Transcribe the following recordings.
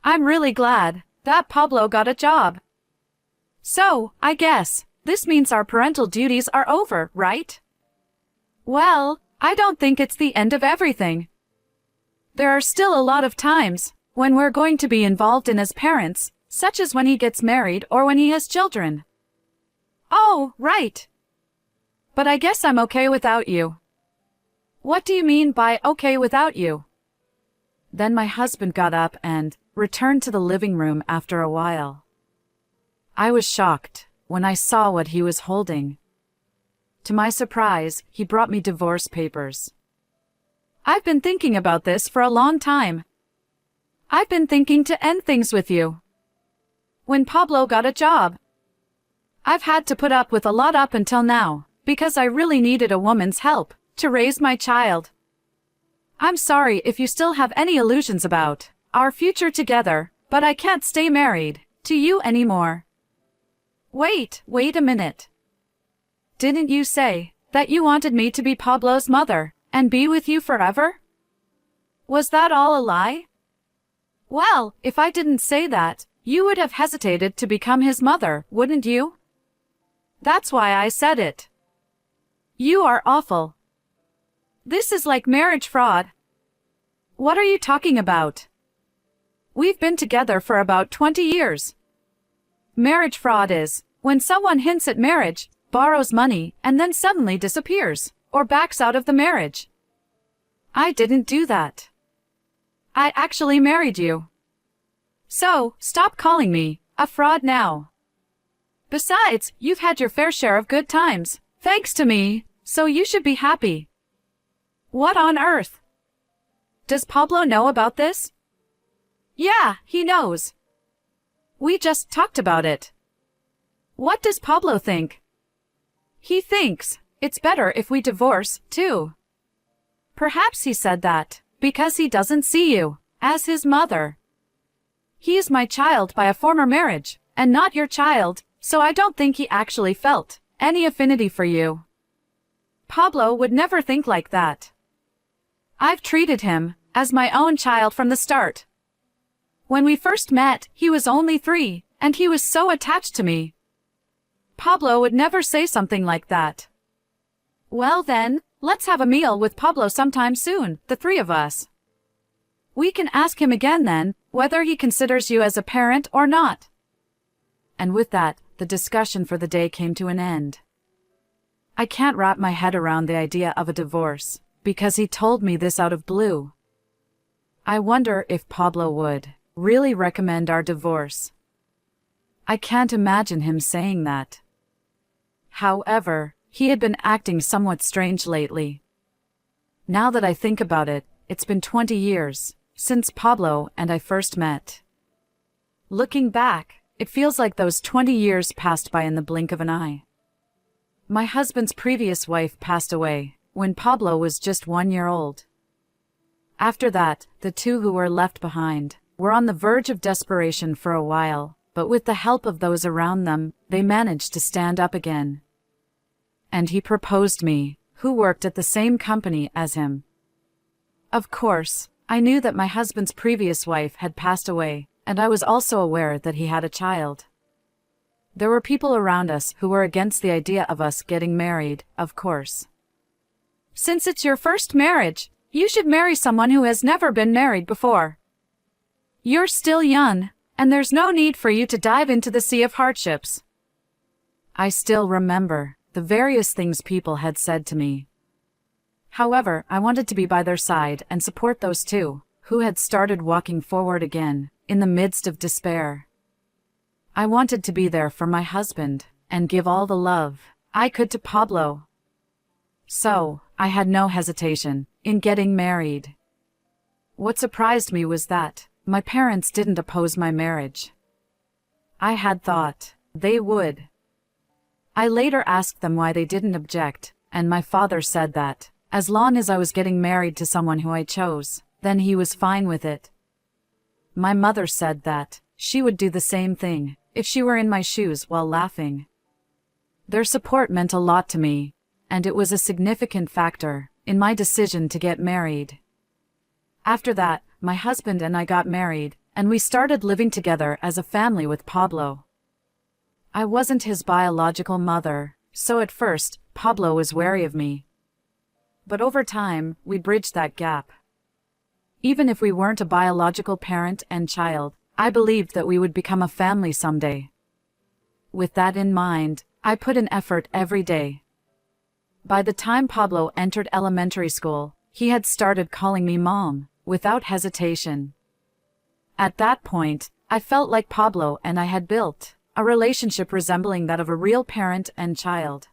I'm really glad that Pablo got a job. So, I guess, this means our parental duties are over, right? Well, I don't think it's the end of everything. There are still a lot of times when we're going to be involved in as parents, such as when he gets married or when he has children. Oh, right. But I guess I'm okay without you. What do you mean by okay without you? Then my husband got up and returned to the living room after a while. I was shocked when I saw what he was holding. To my surprise, he brought me divorce papers. I've been thinking about this for a long time. I've been thinking to end things with you. When Pablo got a job, I've had to put up with a lot up until now, because I really needed a woman's help to raise my child. I'm sorry if you still have any illusions about our future together, but I can't stay married to you anymore. Wait a minute. Didn't you say that you wanted me to be Pablo's mother and be with you forever? Was that all a lie? Well, if I didn't say that, you would have hesitated to become his mother, wouldn't you? That's why I said it. You are awful. This is like marriage fraud. What are you talking about? We've been together for about 20 years. Marriage fraud is when someone hints at marriage, borrows money, and then suddenly disappears, or backs out of the marriage. I didn't do that. I actually married you. So, stop calling me a fraud now. Besides, you've had your fair share of good times, thanks to me, so you should be happy. What on earth? Does Pablo know about this? Yeah, he knows. We just talked about it. What does Pablo think? He thinks it's better if we divorce, too. Perhaps he said that because he doesn't see you as his mother. He is my child by a former marriage, and not your child, so I don't think he actually felt any affinity for you. Pablo would never think like that. I've treated him as my own child from the start. When we first met, he was only 3, and he was so attached to me. Pablo would never say something like that. Well then, let's have a meal with Pablo sometime soon, the 3 of us. We can ask him again then, whether he considers you as a parent or not. And with that, the discussion for the day came to an end. I can't wrap my head around the idea of a divorce, because he told me this out of blue. I wonder if Pablo would really recommend our divorce. I can't imagine him saying that. However, he had been acting somewhat strange lately. Now that I think about it, it's been 20 years since Pablo and I first met. Looking back, it feels like those 20 years passed by in the blink of an eye. My husband's previous wife passed away when Pablo was just 1 year old. After that, the 2 who were left behind were on the verge of desperation for a while, but with the help of those around them, they managed to stand up again. And he proposed me, who worked at the same company as him. Of course, I knew that my husband's previous wife had passed away, and I was also aware that he had a child. There were people around us who were against the idea of us getting married, of course. Since it's your first marriage, you should marry someone who has never been married before. You're still young, and there's no need for you to dive into the sea of hardships. I still remember the various things people had said to me. However, I wanted to be by their side and support those 2 who had started walking forward again in the midst of despair. I wanted to be there for my husband and give all the love I could to Pablo. So, I had no hesitation in getting married. What surprised me was that my parents didn't oppose my marriage. I had thought they would. I later asked them why they didn't object, and my father said that, as long as I was getting married to someone who I chose, then he was fine with it. My mother said that she would do the same thing if she were in my shoes, while laughing. Their support meant a lot to me, and it was a significant factor in my decision to get married. After that, my husband and I got married, and we started living together as a family with Pablo. I wasn't his biological mother, so at first, Pablo was wary of me. But over time, we bridged that gap. Even if we weren't a biological parent and child, I believed that we would become a family someday. With that in mind, I put in effort every day. By the time Pablo entered elementary school, he had started calling me Mom, without hesitation. At that point, I felt like Pablo and I had built a relationship resembling that of a real parent and child.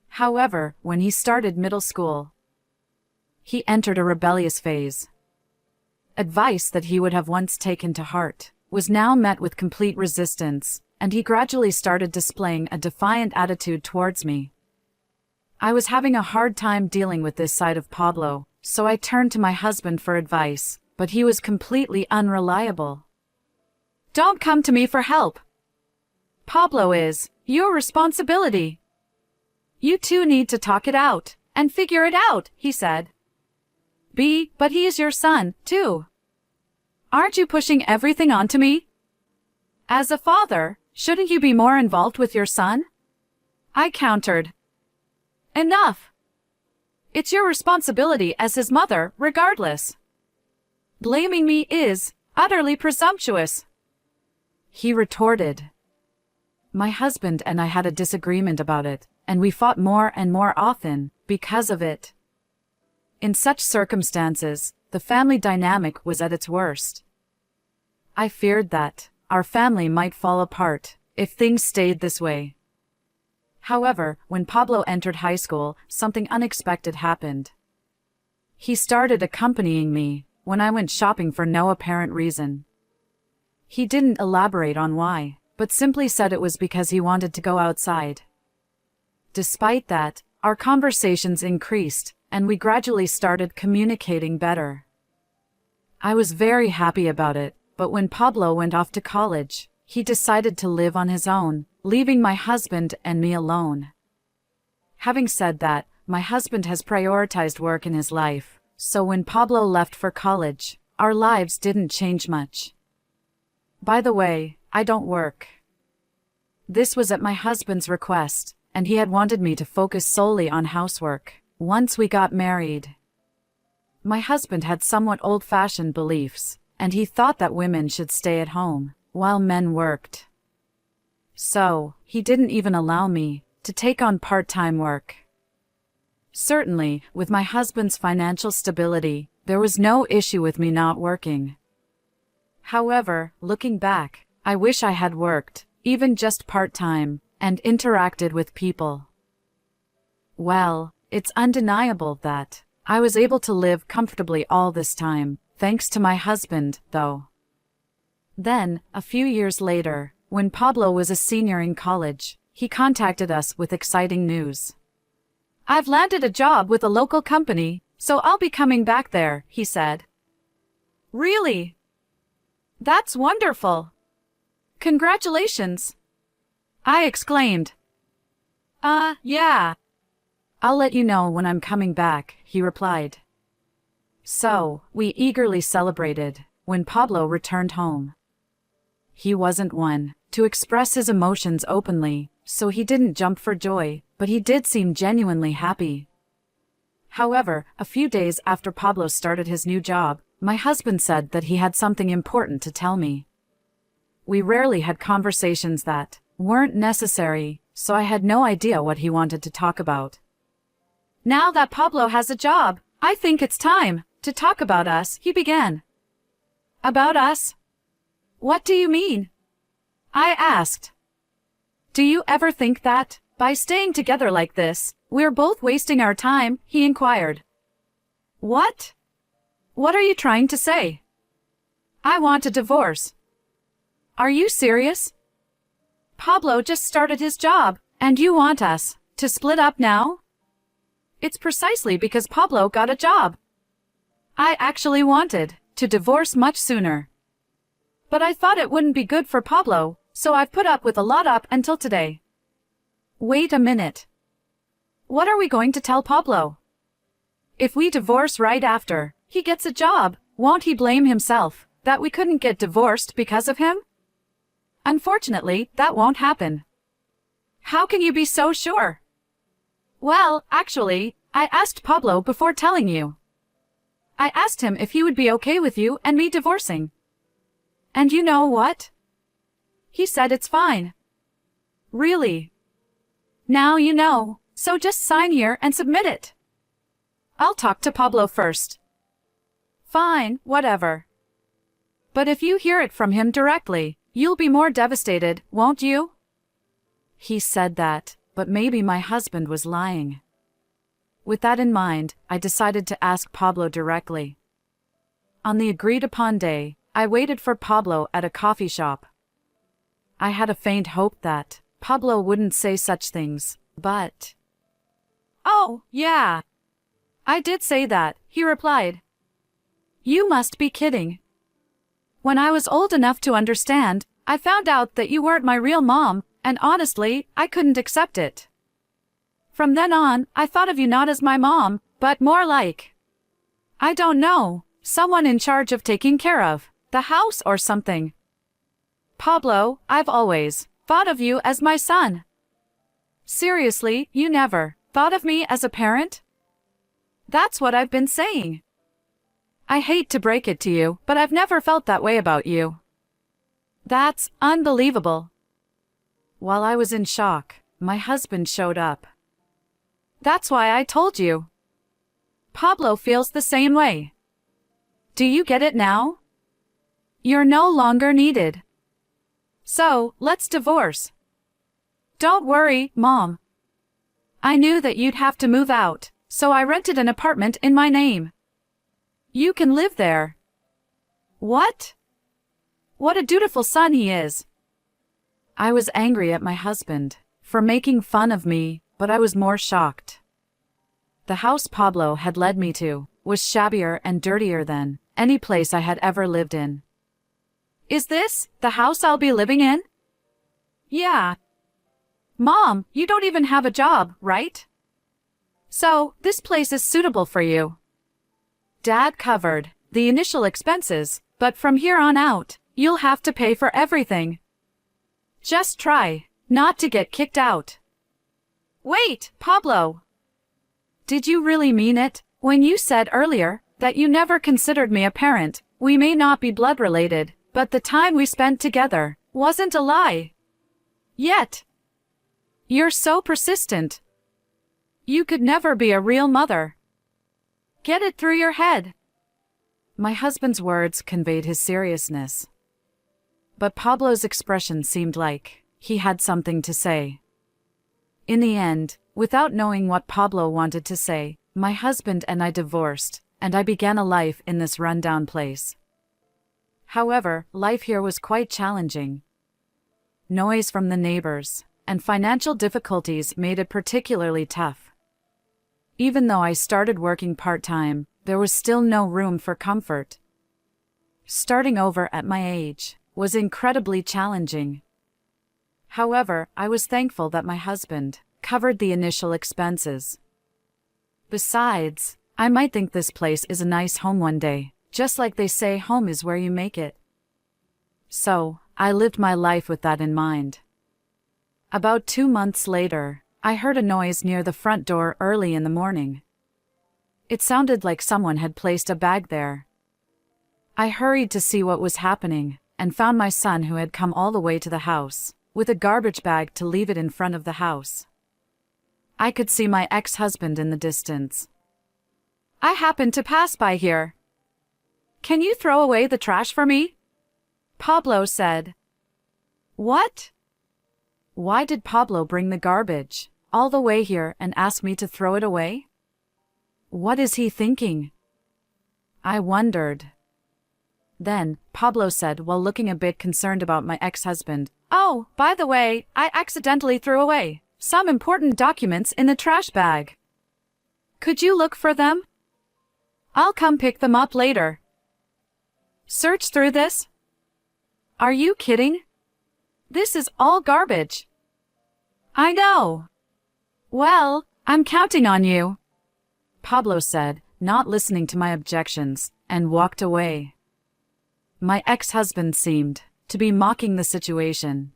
However, when he started middle school, he entered a rebellious phase. Advice that he would have once taken to heart was now met with complete resistance, and he gradually started displaying a defiant attitude towards me. I was having a hard time dealing with this side of Pablo, so I turned to my husband for advice, but he was completely unreliable. "Don't come to me for help. Pablo is your responsibility. You two need to talk it out and figure it out," he said. But he is your son, too. Aren't you pushing everything onto me? As a father, shouldn't you be more involved with your son? I countered. Enough. It's your responsibility as his mother, regardless. Blaming me is utterly presumptuous, he retorted. My husband and I had a disagreement about it, and we fought more and more often because of it. In such circumstances, the family dynamic was at its worst. I feared that our family might fall apart if things stayed this way. However, when Pablo entered high school, something unexpected happened. He started accompanying me when I went shopping for no apparent reason. He didn't elaborate on why, but simply said it was because he wanted to go outside. Despite that, our conversations increased, and we gradually started communicating better. I was very happy about it, but when Pablo went off to college, he decided to live on his own, leaving my husband and me alone. Having said that, my husband has prioritized work in his life, so when Pablo left for college, our lives didn't change much. By the way, I don't work. This was at my husband's request, and he had wanted me to focus solely on housework once we got married. My husband had somewhat old-fashioned beliefs, and he thought that women should stay at home while men worked. So, he didn't even allow me to take on part-time work. Certainly, with my husband's financial stability, there was no issue with me not working. However, looking back, I wish I had worked, even just part-time, and interacted with people. Well, it's undeniable that I was able to live comfortably all this time, thanks to my husband, though. Then, a few years later, when Pablo was a senior in college, he contacted us with exciting news. I've landed a job with a local company, so I'll be coming back there, he said. Really? That's wonderful. Congratulations, I exclaimed. Yeah. I'll let you know when I'm coming back, he replied. So, we eagerly celebrated when Pablo returned home. He wasn't one to express his emotions openly, so he didn't jump for joy, but he did seem genuinely happy. However, a few days after Pablo started his new job, my husband said that he had something important to tell me. We rarely had conversations that weren't necessary, so I had no idea what he wanted to talk about. Now that Pablo has a job, I think it's time to talk about us, he began. About us? What do you mean? I asked. Do you ever think that, by staying together like this, we're both wasting our time, he inquired. What? What are you trying to say? I want a divorce. Are you serious? Pablo just started his job, and you want us to split up now? It's precisely because Pablo got a job. I actually wanted to divorce much sooner. But I thought it wouldn't be good for Pablo, so I've put up with a lot up until today. Wait a minute. What are we going to tell Pablo? If we divorce right after he gets a job, won't he blame himself that we couldn't get divorced because of him? Unfortunately, that won't happen. How can you be so sure? Well, actually, I asked Pablo before telling you. I asked him if he would be okay with you and me divorcing. And you know what? He said it's fine. Really? Now you know, so just sign here and submit it. I'll talk to Pablo first. Fine, whatever. But if you hear it from him directly, you'll be more devastated, won't you? He said that, but maybe my husband was lying. With that in mind, I decided to ask Pablo directly. On the agreed-upon day, I waited for Pablo at a coffee shop. I had a faint hope that Pablo wouldn't say such things, but... "Oh, yeah. I did say that," he replied. "You must be kidding. When I was old enough to understand, I found out that you weren't my real mom, and honestly, I couldn't accept it. From then on, I thought of you not as my mom, but more like, I don't know, someone in charge of taking care of the house or something. Pablo, I've always thought of you as my son. Seriously, you never thought of me as a parent? That's what I've been saying. I hate to break it to you, but I've never felt that way about you." That's unbelievable. While I was in shock, my husband showed up. That's why I told you. Pablo feels the same way. Do you get it now? You're no longer needed. So, let's divorce. Don't worry, Mom. I knew that you'd have to move out, so I rented an apartment in my name. You can live there. What? What a dutiful son he is. I was angry at my husband for making fun of me, but I was more shocked. The house Pablo had led me to was shabbier and dirtier than any place I had ever lived in. Is this the house I'll be living in? Yeah. Mom, you don't even have a job, right? So, this place is suitable for you. Dad covered the initial expenses, but from here on out, you'll have to pay for everything. Just try not to get kicked out. Wait, Pablo. Did you really mean it when you said earlier that you never considered me a parent? We may not be blood related, but the time we spent together wasn't a lie. Yet. You're so persistent. You could never be a real mother. Get it through your head. My husband's words conveyed his seriousness. But Pablo's expression seemed like he had something to say. In the end, without knowing what Pablo wanted to say, my husband and I divorced, and I began a life in this rundown place. However, life here was quite challenging. Noise from the neighbors and financial difficulties made it particularly tough. Even though I started working part-time, there was still no room for comfort. Starting over at my age was incredibly challenging. However, I was thankful that my husband covered the initial expenses. Besides, I might think this place is a nice home one day, just like they say home is where you make it. So, I lived my life with that in mind. About 2 months later, I heard a noise near the front door early in the morning. It sounded like someone had placed a bag there. I hurried to see what was happening, and found my son who had come all the way to the house, with a garbage bag to leave it in front of the house. I could see my ex-husband in the distance. I happened to pass by here. Can you throw away the trash for me? Pablo said. What? Why did Pablo bring the garbage all the way here and ask me to throw it away? What is he thinking? I wondered. Then, Pablo said while looking a bit concerned about my ex-husband, "Oh, by the way, I accidentally threw away some important documents in the trash bag. Could you look for them? I'll come pick them up later." Search through this? Are you kidding? This is all garbage. I know. Well, I'm counting on you, Pablo said, not listening to my objections, and walked away. My ex-husband seemed to be mocking the situation.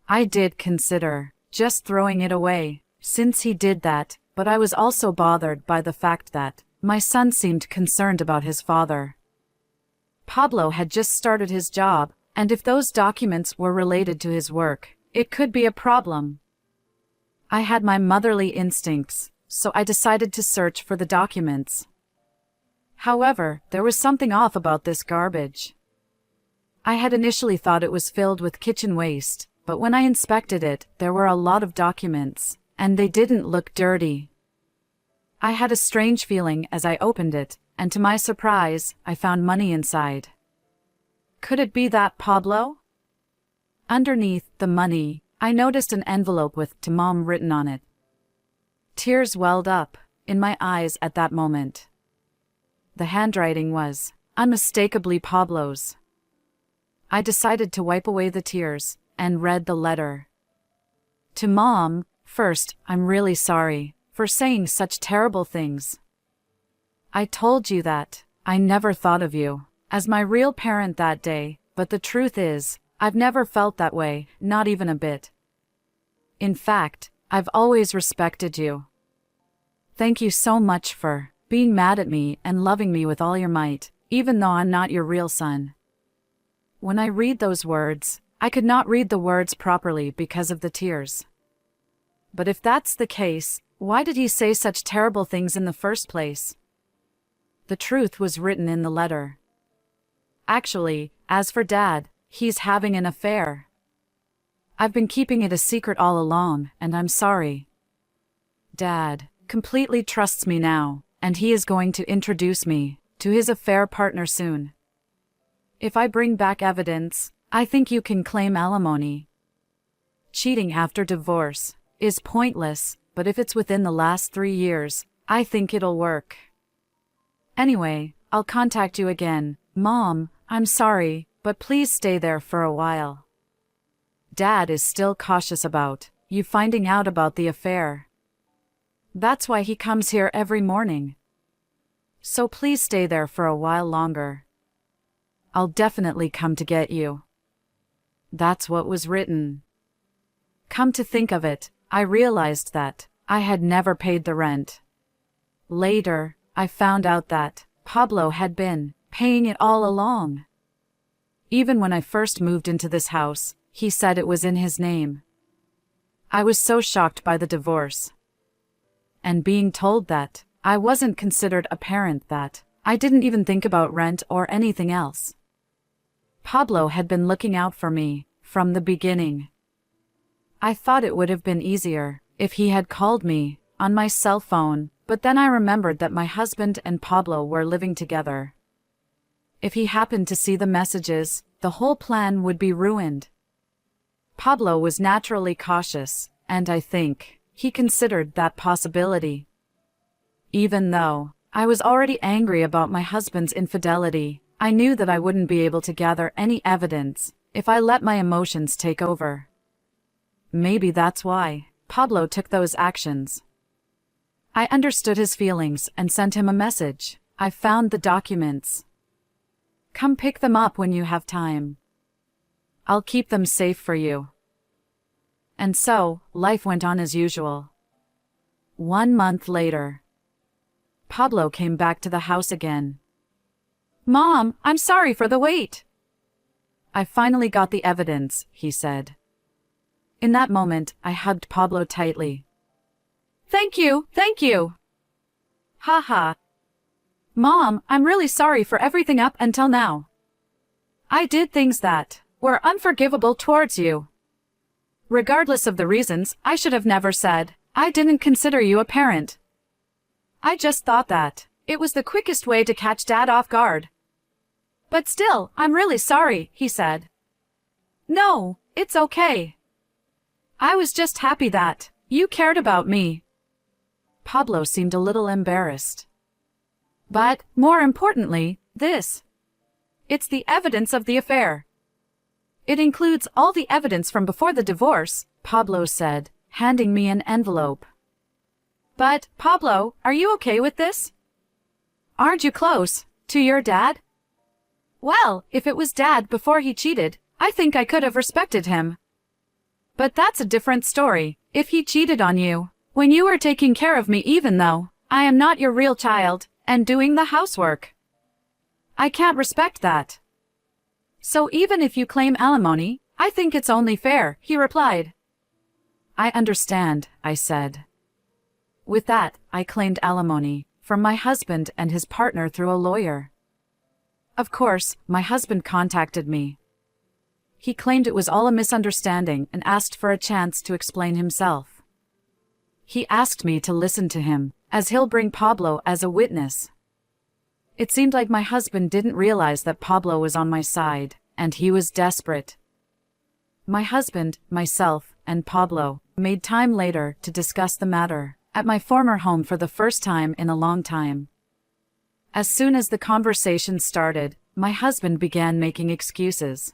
I did consider just throwing it away, since he did that, but I was also bothered by the fact that my son seemed concerned about his father. Pablo had just started his job, and if those documents were related to his work, it could be a problem. I had my motherly instincts, so I decided to search for the documents. However, there was something off about this garbage. I had initially thought it was filled with kitchen waste, but when I inspected it, there were a lot of documents, and they didn't look dirty. I had a strange feeling as I opened it, and to my surprise, I found money inside. Could it be that Pablo? Underneath the money, I noticed an envelope with "to Mom" written on it. Tears welled up in my eyes at that moment. The handwriting was unmistakably Pablo's. I decided to wipe away the tears and read the letter. To Mom, first, I'm really sorry for saying such terrible things. I told you that I never thought of you as my real parent that day, but the truth is, I've never felt that way, not even a bit. In fact, I've always respected you. Thank you so much for being mad at me and loving me with all your might, even though I'm not your real son. When I read those words, I could not read the words properly because of the tears. But if that's the case, why did he say such terrible things in the first place? The truth was written in the letter. Actually, as for Dad, he's having an affair. I've been keeping it a secret all along, and I'm sorry. Dad completely trusts me now, and he is going to introduce me to his affair partner soon. If I bring back evidence, I think you can claim alimony. Cheating after divorce is pointless, but if it's within the last 3 years, I think it'll work. Anyway, I'll contact you again. Mom, I'm sorry, but please stay there for a while. Dad is still cautious about you finding out about the affair. That's why he comes here every morning. So please stay there for a while longer. I'll definitely come to get you. That's what was written. Come to think of it, I realized that I had never paid the rent. Later, I found out that Pablo had been paying it all along. Even when I first moved into this house, he said it was in his name. I was so shocked by the divorce. And being told that I wasn't considered a parent that I didn't even think about rent or anything else. Pablo had been looking out for me from the beginning. I thought it would have been easier if he had called me on my cell phone, but then I remembered that my husband and Pablo were living together. If he happened to see the messages, the whole plan would be ruined. Pablo was naturally cautious, and I think he considered that possibility. Even though I was already angry about my husband's infidelity, I knew that I wouldn't be able to gather any evidence if I let my emotions take over. Maybe that's why Pablo took those actions. I understood his feelings and sent him a message. I found the documents. Come pick them up when you have time. I'll keep them safe for you. And so, life went on as usual. 1 month later, Pablo came back to the house again. Mom, I'm sorry for the wait. I finally got the evidence, he said. In that moment, I hugged Pablo tightly. Thank you, thank you. Ha. Mom, I'm really sorry for everything up until now. I did things that were unforgivable towards you. Regardless of the reasons, I should have never said, I didn't consider you a parent. I just thought that it was the quickest way to catch Dad off guard. But still, I'm really sorry, he said. No, it's okay. I was just happy that you cared about me. Pablo seemed a little embarrassed. But, more importantly, this. It's the evidence of the affair. It includes all the evidence from before the divorce, Pablo said, handing me an envelope. But, Pablo, are you okay with this? Aren't you close to your dad? Well, if it was Dad before he cheated, I think I could have respected him. But that's a different story. If he cheated on you, when you were taking care of me even though I am not your real child, and doing the housework, I can't respect that. So even if you claim alimony, I think it's only fair, he replied. I understand, I said. With that, I claimed alimony from my husband and his partner through a lawyer. Of course, my husband contacted me. He claimed it was all a misunderstanding and asked for a chance to explain himself. He asked me to listen to him, as he'll bring Pablo as a witness. It seemed like my husband didn't realize that Pablo was on my side, and he was desperate. My husband, myself, and Pablo made time later to discuss the matter at my former home for the first time in a long time. As soon as the conversation started, my husband began making excuses.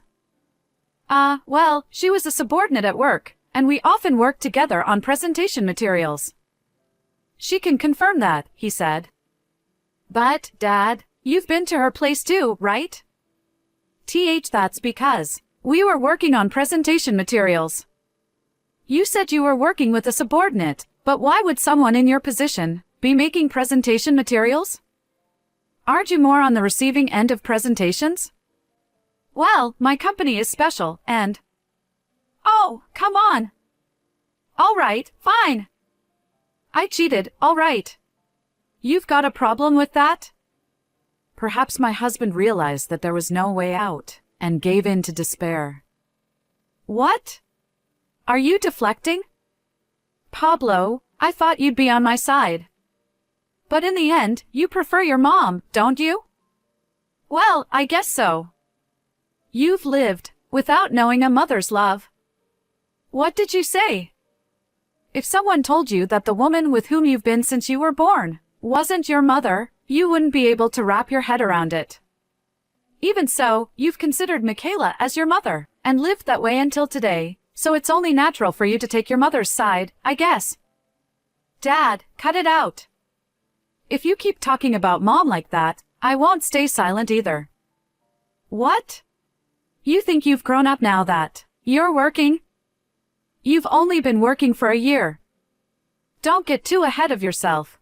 Well, she was a subordinate at work, and we often worked together on presentation materials. She can confirm that, he said. But, Dad, you've been to her place too, right? That's because we were working on presentation materials. You said you were working with a subordinate, but why would someone in your position be making presentation materials? Aren't you more on the receiving end of presentations? Well, my company is special, and... Oh, come on! All right, fine. I cheated, all right. You've got a problem with that? Perhaps my husband realized that there was no way out, and gave in to despair. What? Are you deflecting? Pablo, I thought you'd be on my side. But in the end, you prefer your mom, don't you? Well, I guess so. You've lived without knowing a mother's love. What did you say? If someone told you that the woman with whom you've been since you were born wasn't your mother, you wouldn't be able to wrap your head around it. Even so, you've considered Michaela as your mother, and lived that way until today, so it's only natural for you to take your mother's side, I guess. Dad, cut it out. If you keep talking about Mom like that, I won't stay silent either. What? You think you've grown up now that you're working? You've only been working for a year. Don't get too ahead of yourself.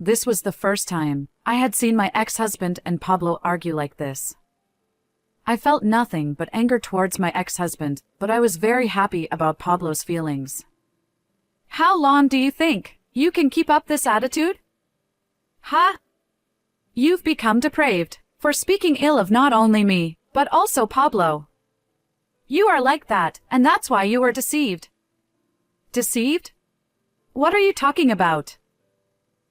This was the first time I had seen my ex-husband and Pablo argue like this. I felt nothing but anger towards my ex-husband, but I was very happy about Pablo's feelings. How long do you think you can keep up this attitude? Huh? You've become depraved for speaking ill of not only me, but also Pablo. You are like that, and that's why you were deceived. Deceived? What are you talking about?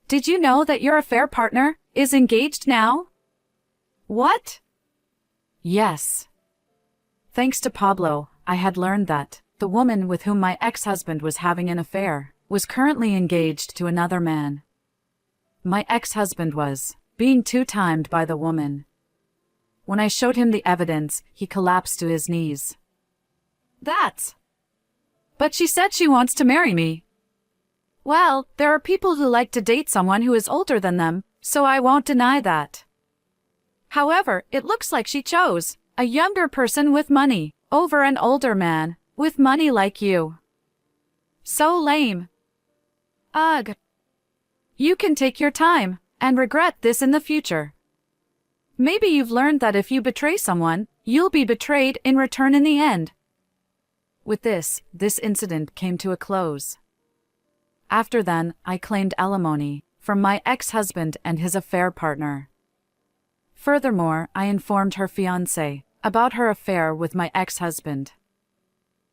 Did you know that your affair partner is engaged now? What? Yes. Thanks to Pablo, I had learned that the woman with whom my ex-husband was having an affair was currently engaged to another man. My ex-husband was being two-timed by the woman. When I showed him the evidence, he collapsed to his knees. But she said she wants to marry me. Well, there are people who like to date someone who is older than them, so I won't deny that. However, it looks like she chose a younger person with money over an older man with money like you. So lame. Ugh. You can take your time and regret this in the future. Maybe you've learned that if you betray someone, you'll be betrayed in return in the end. With this incident came to a close. After then, I claimed alimony from my ex-husband and his affair partner. Furthermore, I informed her fiancé about her affair with my ex-husband.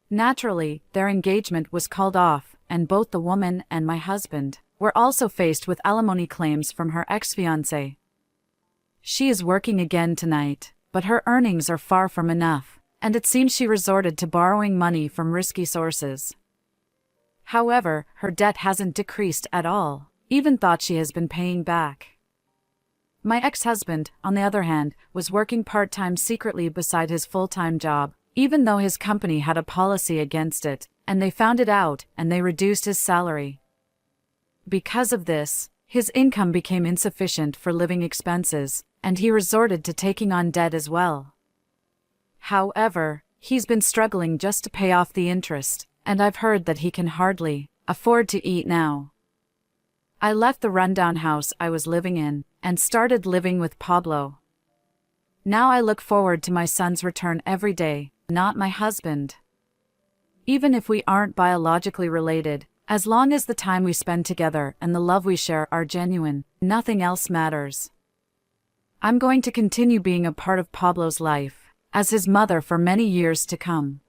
Naturally, their engagement was called off, and both the woman and my husband were also faced with alimony claims from her ex-fiancé. She is working again tonight, but her earnings are far from enough, and it seems she resorted to borrowing money from risky sources. However, her debt hasn't decreased at all, even thought she has been paying back. My ex-husband, on the other hand, was working part-time secretly beside his full-time job, even though his company had a policy against it, and they found it out and they reduced his salary. Because of this, His income became insufficient for living expenses, and he resorted to taking on debt as well. However, he's been struggling just to pay off the interest, and I've heard that he can hardly afford to eat now. I left the rundown house I was living in and started living with Pablo. Now I look forward to my son's return every day, not my husband. Even if we aren't biologically related, as long as the time we spend together and the love we share are genuine, nothing else matters. I'm going to continue being a part of Pablo's life, as his mother for many years to come.